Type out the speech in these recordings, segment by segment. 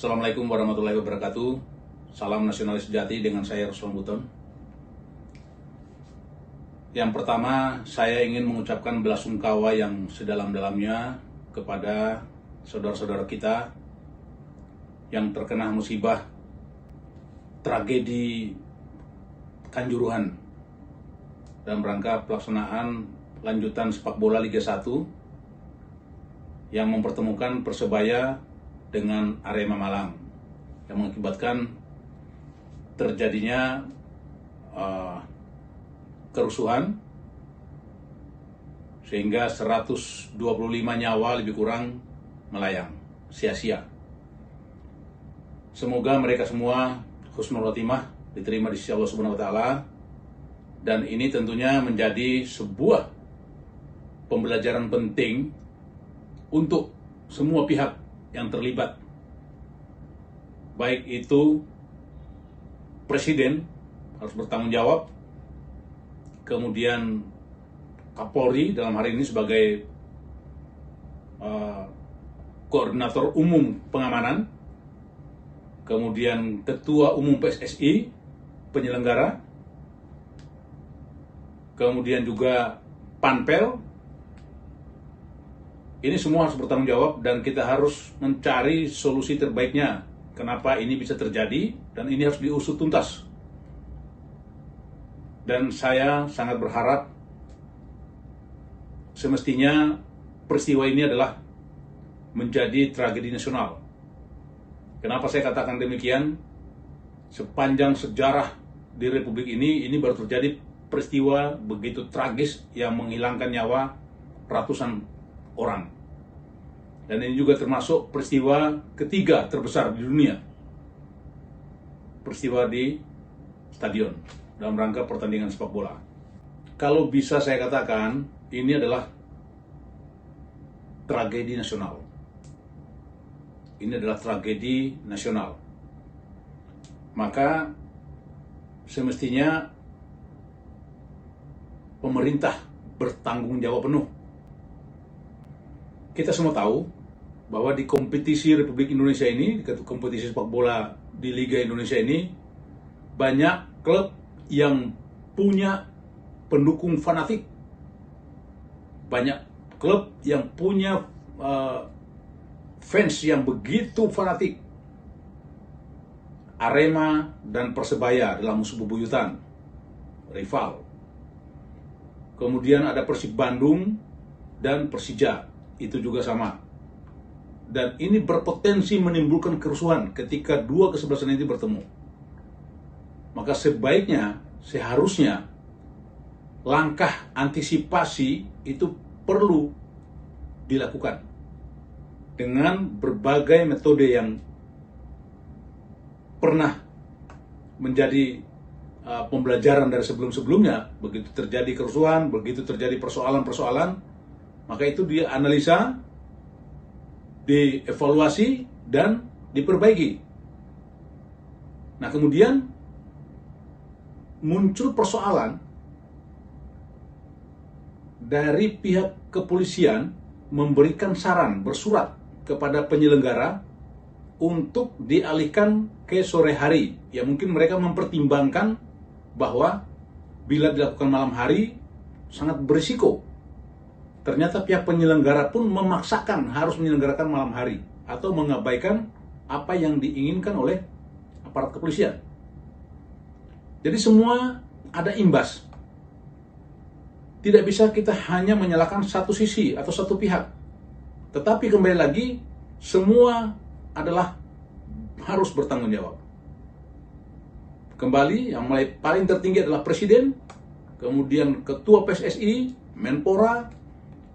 Assalamualaikum warahmatullahi wabarakatuh. Salam nasionalis sejati dengan saya Ruslan Buton. Yang pertama, saya ingin mengucapkan belasungkawa yang sedalam-dalamnya kepada saudara-saudara kita yang terkena musibah tragedi Kanjuruhan dalam rangka pelaksanaan lanjutan sepak bola Liga 1 yang mempertemukan Persebaya dengan Arema Malang, yang mengakibatkan terjadinya kerusuhan sehingga 125 nyawa lebih kurang melayang sia-sia. Semoga mereka semua husnul khotimah, diterima di sisi Allah Subhanahu wa taala, dan ini tentunya menjadi sebuah pembelajaran penting untuk semua pihak yang terlibat, baik itu Presiden harus bertanggung jawab, kemudian Kapolri dalam hari ini sebagai koordinator umum pengamanan, kemudian Ketua Umum PSSI penyelenggara, kemudian juga Panpel. Ini semua harus bertanggung jawab dan kita harus mencari solusi terbaiknya kenapa ini bisa terjadi, dan ini harus diusut tuntas. Dan saya sangat berharap semestinya peristiwa ini adalah menjadi tragedi nasional. Kenapa saya katakan demikian? Sepanjang sejarah di Republik ini baru terjadi peristiwa begitu tragis yang menghilangkan nyawa ratusan orang. Dan ini juga termasuk peristiwa ketiga terbesar di dunia. Peristiwa di stadion dalam rangka pertandingan sepak bola. Kalau bisa saya katakan, ini adalah tragedi nasional. Ini adalah tragedi nasional. Maka semestinya pemerintah bertanggung jawab penuh. Kita semua tahu bahwa di kompetisi Republik Indonesia ini, di kompetisi sepak bola di Liga Indonesia ini, banyak klub yang punya pendukung fanatik. Banyak klub yang punya fans yang begitu fanatik. Arema dan Persebaya adalah musuh bebuyutan, rival. Kemudian ada Persib Bandung dan Persija, itu juga sama. Dan ini berpotensi menimbulkan kerusuhan ketika dua kesebelasan ini bertemu. Maka sebaiknya, seharusnya langkah antisipasi itu perlu dilakukan dengan berbagai metode yang pernah menjadi pembelajaran dari sebelum-sebelumnya. Begitu terjadi kerusuhan, begitu terjadi persoalan-persoalan, maka itu dianalisa, dievaluasi, dan diperbaiki. Nah, kemudian muncul persoalan dari pihak kepolisian memberikan saran, bersurat kepada penyelenggara untuk dialihkan ke sore hari. Ya, mungkin mereka mempertimbangkan bahwa bila dilakukan malam hari sangat berisiko. Ternyata pihak penyelenggara pun memaksakan harus menyelenggarakan malam hari atau mengabaikan apa yang diinginkan oleh aparat kepolisian. Jadi semua ada imbas. Tidak bisa kita hanya menyalahkan satu sisi atau satu pihak. Tetapi kembali lagi, semua adalah harus bertanggung jawab. Kembali, yang mulai paling tertinggi adalah Presiden, kemudian Ketua PSSI, Menpora,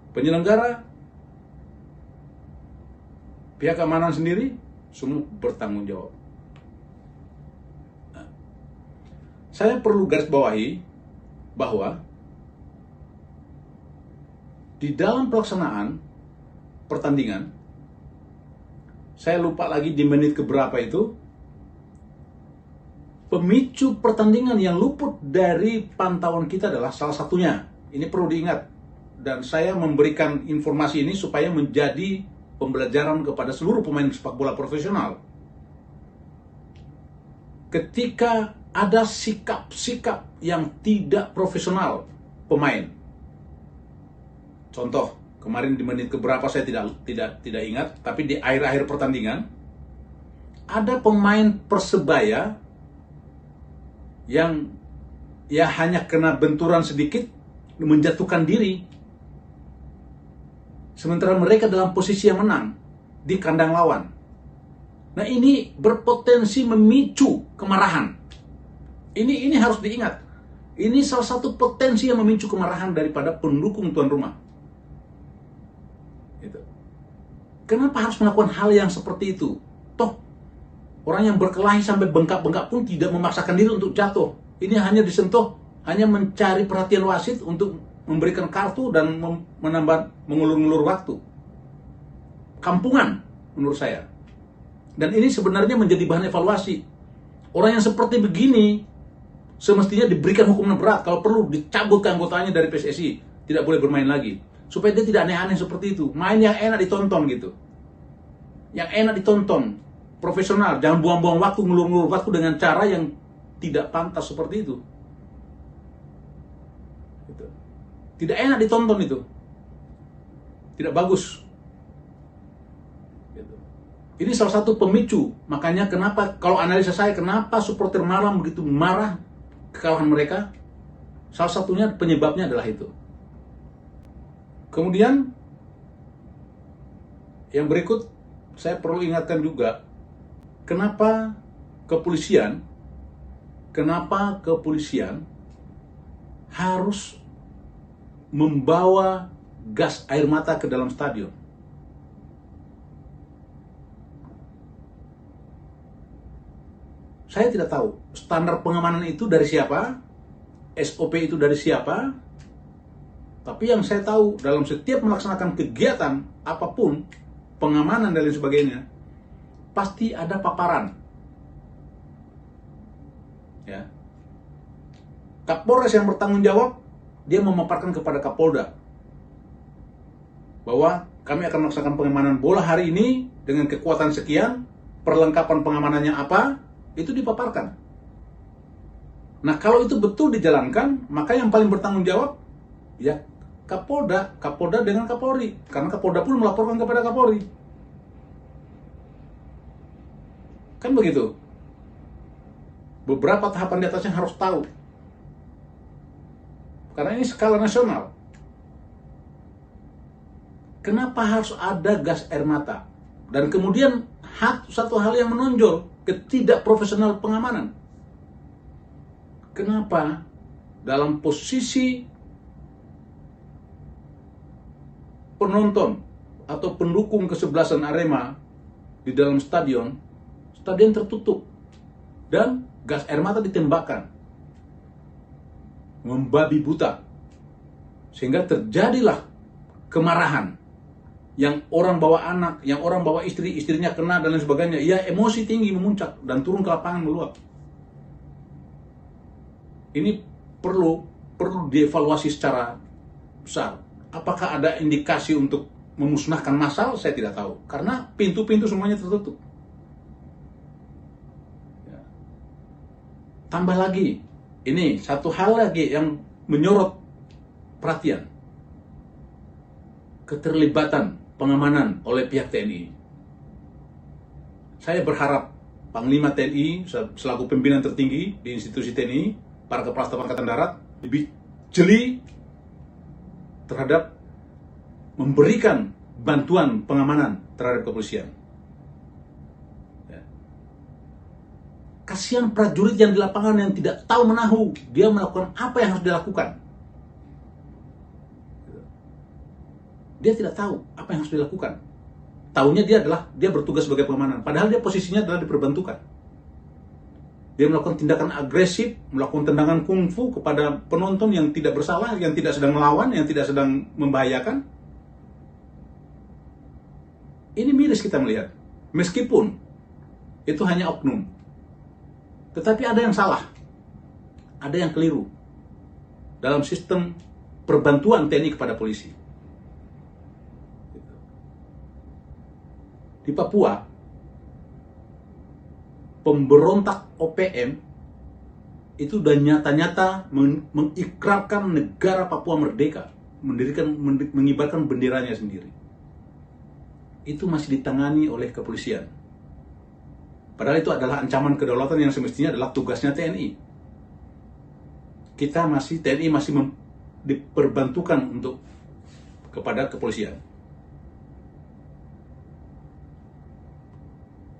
penyelenggara, pihak keamanan sendiri, semua bertanggung jawab. Nah, saya perlu garis bawahi bahwa di dalam pelaksanaan pertandingan, saya lupa lagi di menit keberapa itu, pemicu pertandingan yang luput dari pantauan kita adalah salah satunya. Ini perlu diingat. Dan saya memberikan informasi ini supaya menjadi pembelajaran kepada seluruh pemain sepak bola profesional. ketika ada sikap-sikap yang tidak profesional pemain. Contoh, kemarin di menit keberapa saya tidak ingat, tapi di akhir-akhir pertandingan ada pemain Persebaya yang ya hanya kena benturan sedikit menjatuhkan diri. Sementara mereka dalam posisi yang menang di kandang lawan. Nah, ini berpotensi memicu kemarahan. Ini harus diingat. Ini salah satu potensi yang memicu kemarahan daripada pendukung tuan rumah. Gitu. Kenapa harus melakukan hal yang seperti itu? Toh, orang yang berkelahi sampai bengkak-bengkak pun tidak memaksakan diri untuk jatuh. Ini hanya disentuh, hanya mencari perhatian wasit untuk memberikan kartu dan mengulur-ulur waktu. Kampungan, menurut saya. Dan ini sebenarnya menjadi bahan evaluasi. Orang yang seperti begini semestinya diberikan hukuman berat. Kalau perlu dicabut keanggotaannya dari PSSI, tidak boleh bermain lagi, supaya dia tidak aneh-aneh seperti itu. Main yang enak ditonton gitu, yang enak ditonton, profesional. Jangan buang-buang waktu, ngulur-ngulur waktu dengan cara yang tidak pantas seperti itu. Tidak enak ditonton itu, tidak bagus. Ini salah satu pemicu. Makanya kenapa, kalau analisa saya, kenapa supporter Malang begitu marah kekalahan mereka? Salah satunya penyebabnya adalah itu. Kemudian yang berikut, saya perlu ingatkan juga, kenapa kepolisian harus membawa gas air mata ke dalam stadion. Saya tidak tahu standar pengamanan itu dari siapa, SOP itu dari siapa. Tapi yang saya tahu, dalam setiap melaksanakan kegiatan apapun, pengamanan dan lain sebagainya, pasti ada paparan. Ya. Kapolres yang bertanggung jawab, dia memaparkan kepada Kapolda bahwa kami akan melaksanakan pengamanan bola hari ini dengan kekuatan sekian, perlengkapan pengamanannya apa, itu dipaparkan. Nah, kalau itu betul dijalankan, maka yang paling bertanggung jawab ya Kapolda dengan Kapolri, karena Kapolda pun melaporkan kepada Kapolri. Kan begitu. Beberapa tahapan di atasnya harus tahu. Karena ini skala nasional. Kenapa harus ada gas air mata? Dan kemudian satu hal yang menonjol, ketidakprofesional pengamanan. Kenapa dalam posisi penonton atau pendukung kesebelasan Arema di dalam stadion tertutup dan gas air mata ditembakkan, membabi buta, sehingga terjadilah kemarahan. Yang orang bawa anak, yang orang bawa istri, istrinya kena dan lain sebagainya. Ya, emosi tinggi memuncak dan turun ke lapangan meluap. Ini perlu dievaluasi secara besar. Apakah ada indikasi untuk memusnahkan massal? Saya tidak tahu. Karena pintu-pintu semuanya tertutup. Ya. Tambah lagi, ini satu hal lagi yang menyorot perhatian. Keterlibatan pengamanan oleh pihak TNI. Saya berharap Panglima TNI selaku pimpinan tertinggi di institusi TNI, para kepala staf angkatan darat lebih jeli terhadap memberikan bantuan pengamanan terhadap kepolisian. Ya. Kasihan prajurit yang di lapangan yang tidak tahu menahu, dia melakukan apa yang harus dilakukan. Dia tidak tahu apa yang harus dilakukan. Taunya dia bertugas sebagai pengamanan. Padahal dia posisinya adalah diperbantukan. Dia melakukan tindakan agresif, melakukan tendangan kungfu kepada penonton yang tidak bersalah, yang tidak sedang melawan, yang tidak sedang membahayakan. Ini miris kita melihat. Meskipun itu hanya oknum. Tetapi ada yang salah. Ada yang keliru dalam sistem perbantuan TNI kepada polisi. Di Papua, pemberontak OPM itu udah nyata-nyata mengikrarkan negara Papua merdeka, mengibarkan benderanya sendiri. Itu masih ditangani oleh kepolisian. Padahal itu adalah ancaman kedaulatan yang semestinya adalah tugasnya TNI. TNI masih diperbantukan untuk kepada kepolisian.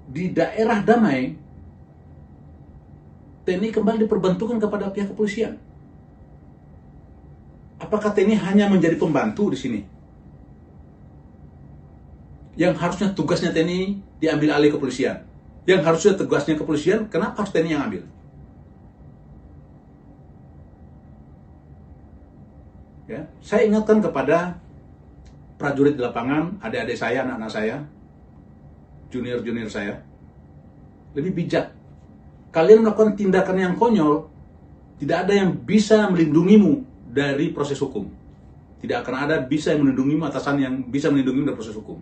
Di daerah damai, TNI kembali diperbantukan kepada pihak kepolisian. Apakah TNI hanya menjadi pembantu di sini? Yang harusnya tugasnya TNI diambil alih kepolisian. Yang harusnya tugasnya kepolisian, kenapa harus TNI yang ambil? Ya, saya ingatkan kepada prajurit di lapangan, adik-adik saya, anak-anak saya, junior-junior saya, lebih bijak. Kalian melakukan tindakan yang konyol, tidak ada yang bisa melindungimu dari proses hukum. Tidak akan ada bisa yang melindungimu, atasan yang bisa melindungimu dari proses hukum.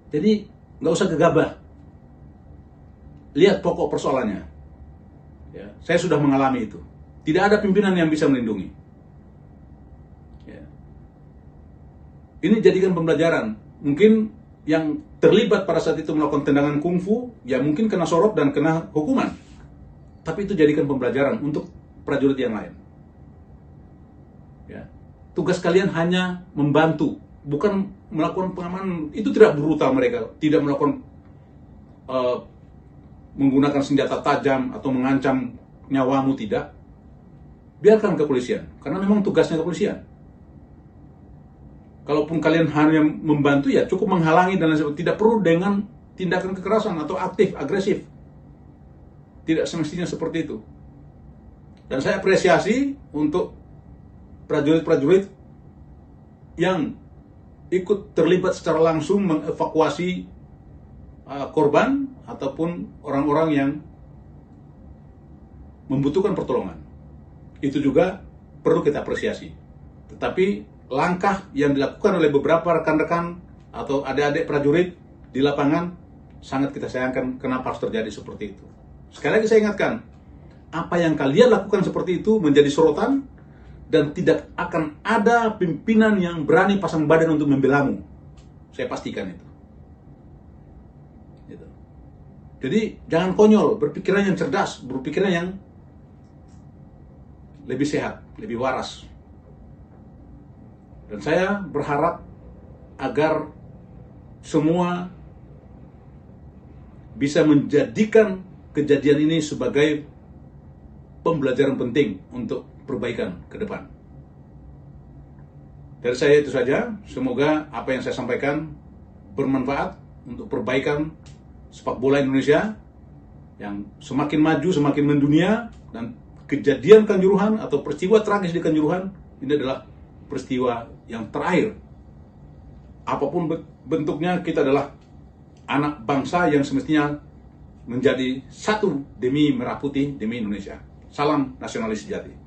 Jadi, nggak usah gegabah. Lihat pokok persoalannya. Ya, saya sudah mengalami itu. Tidak ada pimpinan yang bisa melindungi. Ini jadikan pembelajaran. Mungkin yang terlibat pada saat itu melakukan tendangan kungfu, ya mungkin kena sorot dan kena hukuman. Tapi itu jadikan pembelajaran untuk prajurit yang lain. Ya. Tugas kalian hanya membantu, bukan melakukan pengamanan. Itu tidak brutal mereka, tidak melakukan menggunakan senjata tajam atau mengancam nyawamu, tidak. Biarkan kepolisian, karena memang tugasnya kepolisian. Kalaupun kalian hanya membantu, ya cukup menghalangi dan tidak perlu dengan tindakan kekerasan atau aktif, agresif. Tidak semestinya seperti itu. Dan saya apresiasi untuk prajurit-prajurit yang ikut terlibat secara langsung mengevakuasi korban ataupun orang-orang yang membutuhkan pertolongan. Itu juga perlu kita apresiasi. Tetapi langkah yang dilakukan oleh beberapa rekan-rekan atau adik-adik prajurit di lapangan sangat kita sayangkan. Kenapa harus terjadi seperti itu? Sekali lagi saya ingatkan, apa yang kalian lakukan seperti itu menjadi sorotan dan tidak akan ada pimpinan yang berani pasang badan untuk membelamu. Saya pastikan itu. Gitu. Jadi jangan konyol, berpikiran yang cerdas, berpikiran yang lebih sehat, lebih waras. Dan saya berharap agar semua bisa menjadikan kejadian ini sebagai pembelajaran penting untuk perbaikan ke depan. Dari saya itu saja. Semoga apa yang saya sampaikan bermanfaat untuk perbaikan sepak bola Indonesia yang semakin maju, semakin mendunia. Dan kejadian Kanjuruhan atau peristiwa tragis di Kanjuruhan ini adalah peristiwa yang terakhir. Apapun bentuknya, kita adalah anak bangsa yang semestinya menjadi satu demi merah putih, demi Indonesia. Salam nasionalis sejati.